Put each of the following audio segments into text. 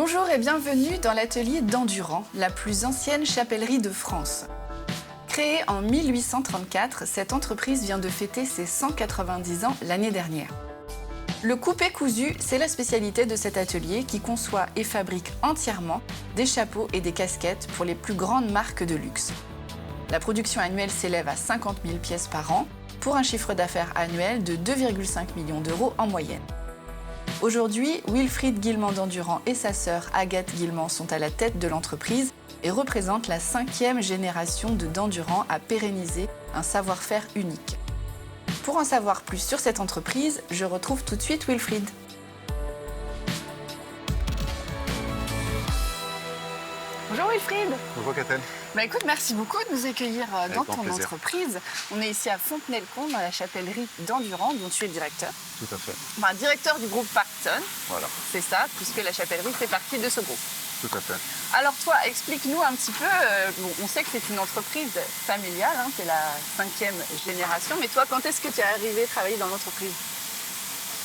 Bonjour et bienvenue dans l'atelier d'Endurant, la plus ancienne chapellerie de France. Créée en 1834, cette entreprise vient de fêter ses 190 ans l'année dernière. Le coupé-cousu, c'est la spécialité de cet atelier qui conçoit et fabrique entièrement des chapeaux et des casquettes pour les plus grandes marques de luxe. La production annuelle s'élève à 50 000 pièces par an, pour un chiffre d'affaires annuel de 2,5 millions d'euros en moyenne. Aujourd'hui, Wilfried Guillemant d'Endurant et sa sœur Agathe Guillemant sont à la tête de l'entreprise et représentent la 5e génération d'Endurant à pérenniser un savoir-faire unique. Pour en savoir plus sur cette entreprise, je retrouve tout de suite Wilfried. Bonjour Wilfried. Bonjour Catel. Écoute, merci beaucoup de nous accueillir dans ton plaisir. entreprise. On est ici à Fontenay-le-Comte, dans la chapellerie d'Endurant, dont tu es directeur. Tout à fait. Enfin, directeur du groupe Parton. Voilà, C'est ça, puisque la chapellerie fait partie de ce groupe. tout à fait. Alors toi, explique-nous un petit peu, on sait que c'est une entreprise familiale, hein, c'est la 5e génération, mais toi, quand est-ce que tu es arrivé travailler dans l'entreprise?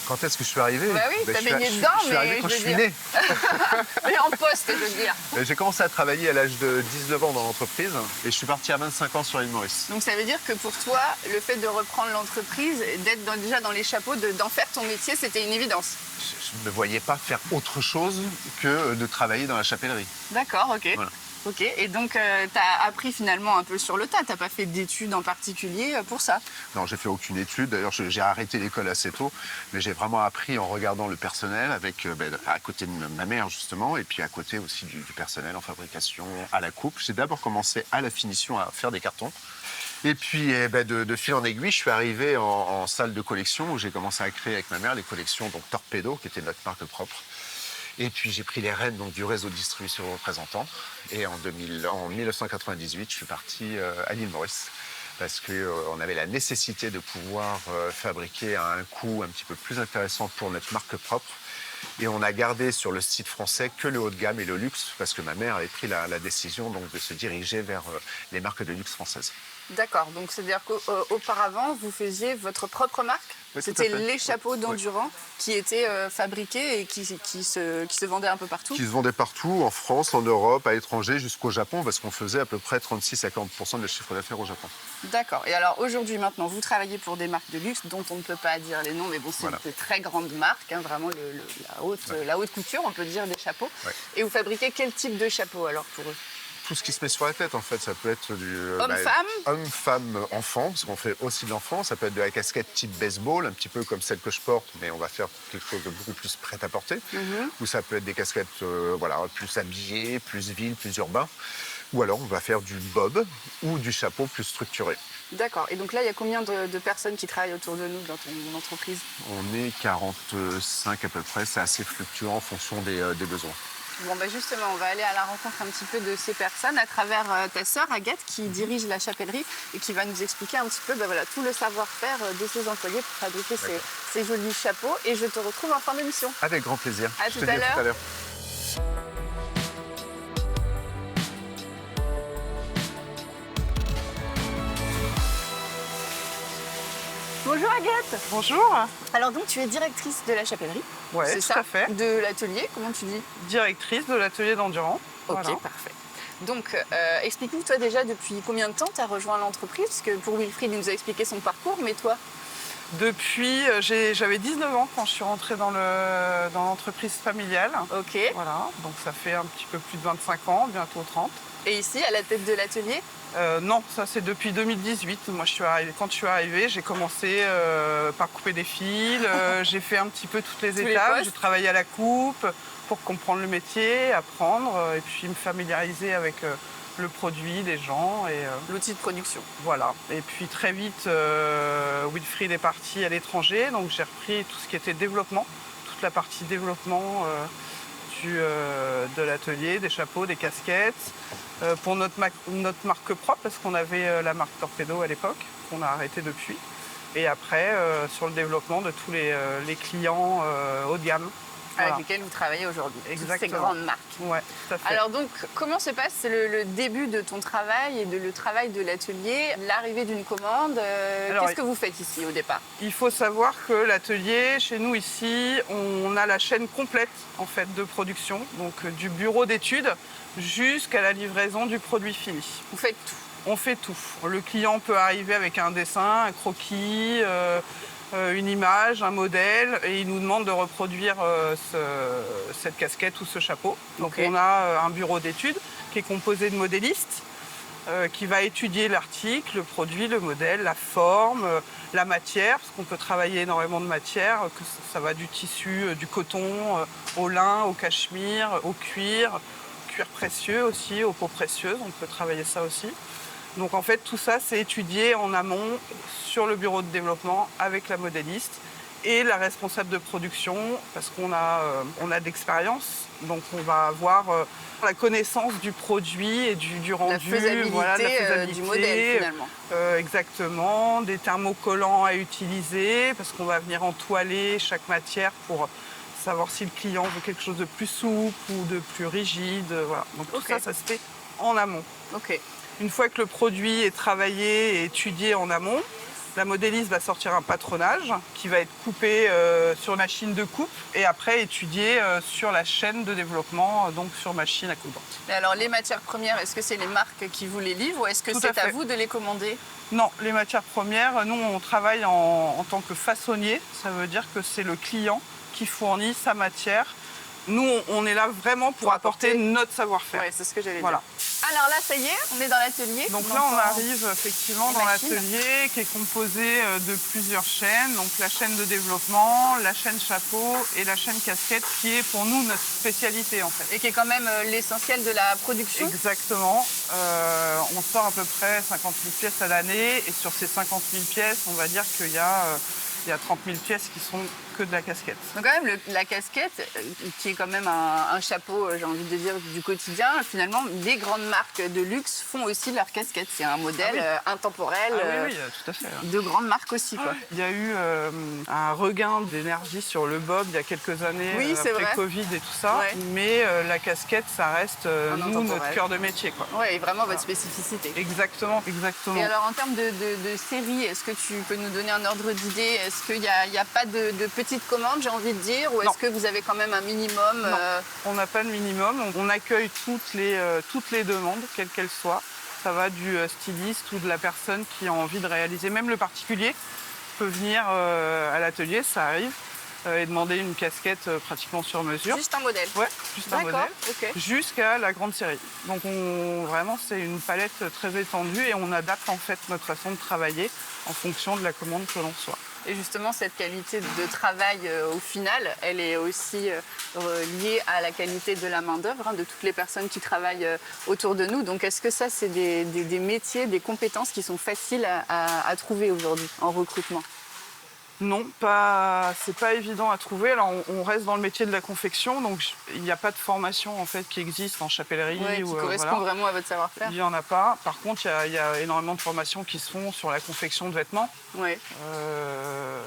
Quand est-ce que je suis arrivé? Bah oui, t'as baigné dedans, je suis arrivé quand je suis né. Mais en poste, je veux dire. J'ai commencé à travailler à l'âge de 19 ans dans l'entreprise et je suis parti à 25 ans sur l'île Maurice. Donc ça veut dire que pour toi, le fait de reprendre l'entreprise, d'être déjà dans les chapeaux, d'en faire ton métier, c'était une évidence. Je ne me voyais pas faire autre chose que de travailler dans la chapellerie. D'accord, ok. Voilà. Ok, et donc tu as appris finalement un peu sur le tas, tu n'as pas fait d'études en particulier pour ça? Non, j'ai fait aucune étude. D'ailleurs, j'ai arrêté l'école assez tôt, mais j'ai vraiment appris en regardant le personnel avec, à côté de ma mère justement, et puis à côté aussi du personnel en fabrication, à la coupe. J'ai d'abord commencé à la finition à faire des cartons. Et puis de fil en aiguille, je suis arrivé en salle de collection où j'ai commencé à créer avec ma mère les collections donc Torpedo, qui était notre marque propre. Et puis j'ai pris les rênes donc, du réseau de distribution représentant. Et en 1998, je suis parti à l'île Maurice parce qu'on avait la nécessité de pouvoir fabriquer à un coût un petit peu plus intéressant pour notre marque propre. Et on a gardé sur le site français que le haut de gamme et le luxe parce que ma mère avait pris la décision donc, de se diriger vers les marques de luxe françaises. D'accord, donc c'est-à-dire qu'auparavant, vous faisiez votre propre marque? Oui, tout à C'était fait. les chapeaux d'Endurant qui étaient fabriqués et qui se vendaient un peu partout? Qui se vendaient partout, en France, en Europe, à l'étranger, jusqu'au Japon, parce qu'on faisait à peu près 36 à 40% de chiffre d'affaires au Japon. D'accord, et alors aujourd'hui maintenant, vous travaillez pour des marques de luxe dont on ne peut pas dire les noms, mais bon, c'est Voilà. de très grandes marques, hein, vraiment la haute couture, on peut dire, des chapeaux. Ouais. Et vous fabriquez quel type de chapeau alors pour eux? Tout ce qui se met sur la tête, en fait, ça peut être du... Homme-femme? Homme, femme, enfant, parce qu'on fait aussi de l'enfant. Ça peut être de la casquette type baseball, un petit peu comme celle que je porte, mais on va faire quelque chose de beaucoup plus prêt à porter. Ou ça peut être des casquettes plus habillées, plus villes, plus urbain. Ou alors on va faire du bob ou du chapeau plus structuré. D'accord, et donc là, il y a combien de personnes qui travaillent autour de nous dans ton entreprise? On est 45 à peu près, c'est assez fluctuant en fonction des besoins. Bon, justement, on va aller à la rencontre un petit peu de ces personnes à travers ta sœur Agathe qui dirige la chapellerie et qui va nous expliquer un petit peu tout le savoir-faire de ses employés pour fabriquer ces jolis chapeaux. Et je te retrouve en fin d'émission. Avec grand plaisir. À Je tout te à dis l'heure. l'heure. Bonjour Agathe. Bonjour. Alors donc tu es directrice de la chapellerie. Ouais, c'est tout ça? à fait. De l'atelier, comment tu dis? Directrice de l'atelier d'Endurant. Ok, Voilà. parfait. Donc, explique-nous, toi, déjà, depuis combien de temps tu as rejoint l'entreprise? Parce que pour Wilfried, il nous a expliqué son parcours, mais toi? Depuis, j'avais 19 ans quand je suis rentrée dans l'entreprise familiale. Ok. Voilà, donc ça fait un petit peu plus de 25 ans, bientôt 30. Et ici, à la tête de l'atelier? Non, ça c'est depuis 2018. Moi, quand je suis arrivée, j'ai commencé par couper des fils. J'ai fait un petit peu toutes les Tous les étapes. postes. J'ai travaillé à la coupe pour comprendre le métier, apprendre et puis me familiariser avec le produit, les gens. Et, L'outil de production. voilà. Et puis très vite, Wilfried est parti à l'étranger, donc j'ai repris tout ce qui était développement, toute la partie développement de l'atelier, des chapeaux, des casquettes, pour notre marque propre, parce qu'on avait la marque Torpedo à l'époque, qu'on a arrêté depuis. Et après, sur le développement de tous les clients haut de gamme. Voilà. avec lesquelles vous travaillez aujourd'hui. Toutes ces Exactement. grandes marques. Ouais, tout à fait. Alors donc, comment se passe le début de ton travail et le travail de l'atelier, l'arrivée d'une commande Alors, qu'est-ce que vous faites ici au départ? il faut savoir que l'atelier, chez nous ici, on a la chaîne complète en fait de production, donc du bureau d'études jusqu'à la livraison du produit fini. Vous faites tout. On fait tout. Le client peut arriver avec un dessin, un croquis, une image, un modèle, et il nous demande de reproduire cette casquette ou ce chapeau. Donc Ok. on a un bureau d'études qui est composé de modélistes qui va étudier l'article, le produit, le modèle, la forme, la matière, parce qu'on peut travailler énormément de matières, que ça va du tissu, du coton, au lin, au cachemire, au cuir précieux aussi, aux peaux précieuses, on peut travailler ça aussi. Donc en fait tout ça c'est étudié en amont sur le bureau de développement avec la modéliste et la responsable de production parce qu'on a de l'expérience, donc on va avoir la connaissance du produit et du rendu, La faisabilité, voilà, la faisabilité du modèle finalement. Exactement, des thermocollants à utiliser parce qu'on va venir entoiler chaque matière pour savoir si le client veut quelque chose de plus souple ou de plus rigide. Voilà. Donc tout Ok. ça se fait en amont. Ok. Une fois que le produit est travaillé et étudié en amont, la modéliste va sortir un patronage qui va être coupé sur machine de coupe et après étudié sur la chaîne de développement, donc sur machine à coudre. Mais alors les matières premières, est-ce que c'est les marques qui vous les livrent ou est-ce que Tout à c'est à fait. vous de les commander? Non, les matières premières, nous on travaille en tant que façonnier, ça veut dire que c'est le client qui fournit sa matière. Nous, on est là vraiment pour apporter notre savoir-faire. Oui, c'est ce que j'allais Voilà. dire. Alors là, ça y est, on est dans l'atelier. Donc là, on entend arrive effectivement les dans machines. l'atelier qui est composé de plusieurs chaînes. Donc la chaîne de développement, la chaîne chapeau et la chaîne casquette qui est pour nous notre spécialité en fait. Et qui est quand même l'essentiel de la production. Exactement. On sort à peu près 50 000 pièces à l'année et sur ces 50 000 pièces, on va dire qu'il y a 30 000 pièces qui sont que de la casquette. Donc quand même, la casquette, qui est quand même un chapeau, j'ai envie de dire, du quotidien, finalement, les grandes marques de luxe font aussi leur casquette. C'est un modèle intemporel Oui, tout à fait. de grandes marques aussi. Quoi. Il y a eu un regain d'énergie sur le bob il y a quelques années, Oui, c'est après vrai. Covid et tout ça. Ouais. Mais la casquette, ça reste, nous, intemporel. notre cœur de métier. Quoi. Ouais, et vraiment votre spécificité. Exactement, exactement. Et alors en termes de série, est-ce que tu peux nous donner un ordre d'idée? Est-ce qu'il n'y a pas de petites commandes, j'ai envie de dire, ou Non. est-ce que vous avez quand même un minimum Non. On n'a pas de minimum. On accueille toutes les demandes, quelles qu'elles soient. Ça va du styliste ou de la personne qui a envie de réaliser. Même le particulier peut venir à l'atelier, ça arrive, et demander une casquette pratiquement sur mesure. Juste un modèle? Ouais, juste un D'accord, modèle. ok. Jusqu'à la grande série. Donc vraiment, c'est une palette très étendue et on adapte en fait notre façon de travailler en fonction de la commande que l'on soit. Et justement, cette qualité de travail, au final, elle est aussi liée à la qualité de la main-d'œuvre, de toutes les personnes qui travaillent autour de nous. Donc, est-ce que ça, c'est des métiers, des compétences qui sont faciles à trouver aujourd'hui en recrutement? Non, c'est pas évident à trouver. Alors, on reste dans le métier de la confection, donc il n'y a pas de formation en fait qui existe en chapellerie. Ouais, qui correspond vraiment à votre savoir-faire. Il n'y en a pas. Par contre, il y a énormément de formations qui se font sur la confection de vêtements. Ouais.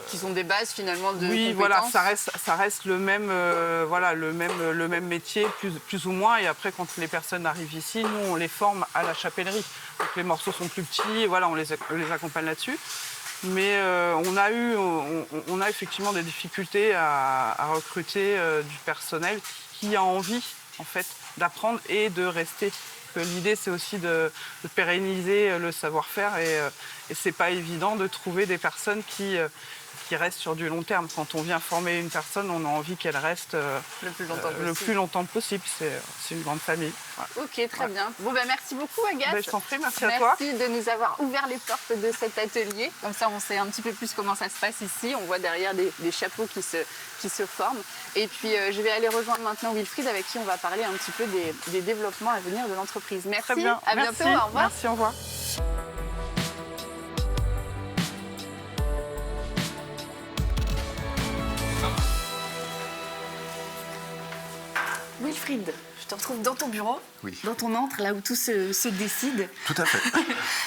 Qui sont des bases finalement de oui, compétences. voilà, ça reste le même, le même métier, plus ou moins. Et après, quand les personnes arrivent ici, nous, on les forme à la chapellerie. Donc les morceaux sont plus petits, voilà, on les accompagne là-dessus. Mais on a effectivement des difficultés à recruter du personnel qui a envie en fait d'apprendre et de rester. L'idée c'est aussi de pérenniser le savoir-faire et c'est pas évident de trouver des personnes qui restent sur du long terme. Quand on vient former une personne, on a envie qu'elle reste le plus longtemps possible. C'est une grande famille. Voilà. Ok, très bien. Bon, merci beaucoup, Agathe. Je t'en prie, merci à toi. Merci de nous avoir ouvert les portes de cet atelier. Comme ça, on sait un petit peu plus comment ça se passe ici. On voit derrière des chapeaux qui se forment. Et puis, je vais aller rejoindre maintenant Wilfried, avec qui on va parler un petit peu des développements à venir de l'entreprise. Merci. Très bien. À Merci. bientôt. Au revoir. Merci, au revoir. Wilfried Wilfried, je te retrouve dans ton bureau, Oui. dans ton antre, là où tout se décide. Tout à fait.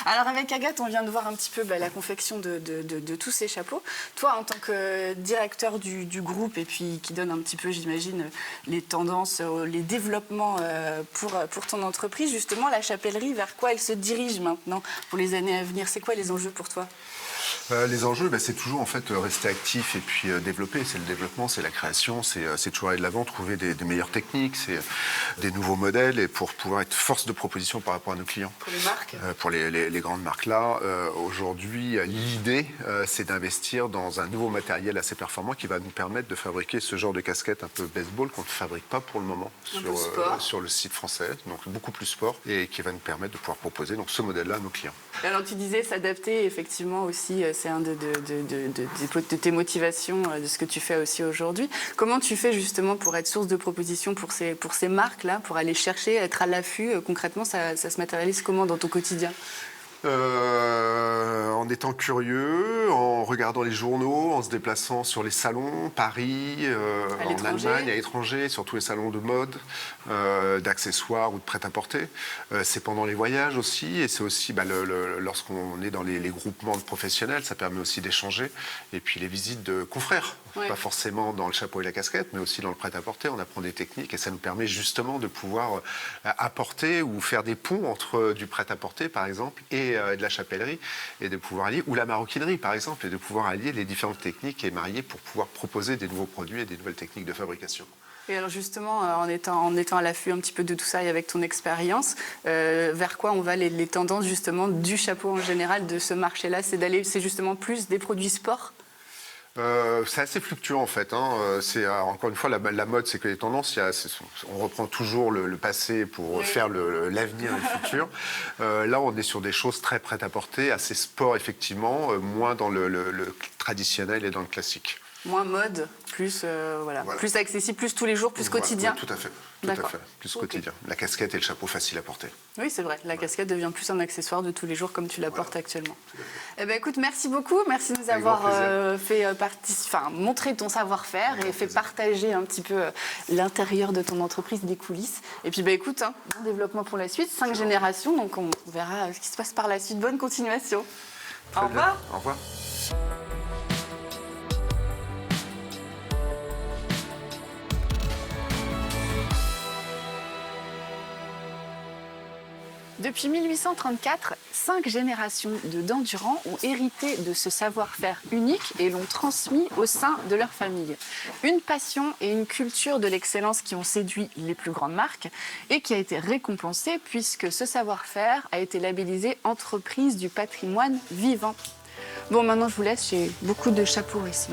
Alors avec Agathe, on vient de voir un petit peu la confection de tous ces chapeaux. Toi, en tant que directeur du groupe et puis qui donne un petit peu, j'imagine, les tendances, les développements pour ton entreprise, justement, la chapellerie, vers quoi elle se dirige maintenant pour les années à venir? C'est quoi les enjeux pour toi? Les enjeux, c'est toujours en fait rester actif et puis développer. C'est le développement, c'est la création, c'est toujours aller de l'avant, trouver des meilleures techniques, c'est des nouveaux modèles et pour pouvoir être force de proposition par rapport à nos clients. Pour les marques? Pour les grandes marques là, aujourd'hui, l'idée, c'est d'investir dans un nouveau matériel assez performant qui va nous permettre de fabriquer ce genre de casquette un peu baseball qu'on ne fabrique pas pour le moment sur le site français, donc beaucoup plus sport et qui va nous permettre de pouvoir proposer donc ce modèle-là à nos clients. Alors tu disais s'adapter, effectivement aussi, c'est un de tes motivations de ce que tu fais aussi aujourd'hui. Comment tu fais justement pour être source de proposition pour ces marques-là, pour aller chercher, être à l'affût? Concrètement, ça se matérialise comment dans ton quotidien? En étant curieux, en regardant les journaux, en se déplaçant sur les salons, Paris, en Allemagne, à l'étranger, sur tous les salons de mode, d'accessoires ou de prêt-à-porter. C'est pendant les voyages aussi, et c'est aussi lorsqu'on est dans les groupements de professionnels, ça permet aussi d'échanger. Et puis les visites de confrères, pas forcément dans le chapeau et la casquette, mais aussi dans le prêt-à-porter, on apprend des techniques et ça nous permet justement de pouvoir apporter ou faire des ponts entre du prêt-à-porter, par exemple, et de la chapellerie, et de pouvoir allier, ou la maroquinerie par exemple, et de pouvoir allier les différentes techniques et marier pour pouvoir proposer des nouveaux produits et des nouvelles techniques de fabrication. Et alors justement, en étant à l'affût un petit peu de tout ça et avec ton expérience, vers quoi on va les tendances justement du chapeau en général, de ce marché-là? C'est justement plus des produits sport? C'est assez fluctuant en fait. C'est encore une fois la mode, c'est que les tendances. On reprend toujours le passé pour faire l'avenir et le futur. Là, on est sur des choses très prêtes à porter, assez sport effectivement, moins dans le traditionnel et dans le classique. Moins mode, plus plus accessible, plus tous les jours, plus quotidien. Oui, tout à fait. Tout à fait. Plus quotidien. La casquette et le chapeau facile à porter. Oui, c'est vrai. La casquette devient plus un accessoire de tous les jours comme tu la portes actuellement. Eh ben, écoute, merci beaucoup. Merci de nous avoir montré ton savoir-faire et fait partager un petit peu l'intérieur de ton entreprise, des coulisses. Et puis, écoute, bon développement pour la suite. 5 générations, donc on verra ce qui se passe par la suite. Bonne continuation. Au revoir. Au revoir. Depuis 1834, 5 générations de dents Durand ont hérité de ce savoir-faire unique et l'ont transmis au sein de leur famille. Une passion et une culture de l'excellence qui ont séduit les plus grandes marques et qui a été récompensée puisque ce savoir-faire a été labellisé entreprise du patrimoine vivant. Bon, maintenant je vous laisse, j'ai beaucoup de chapeaux ici.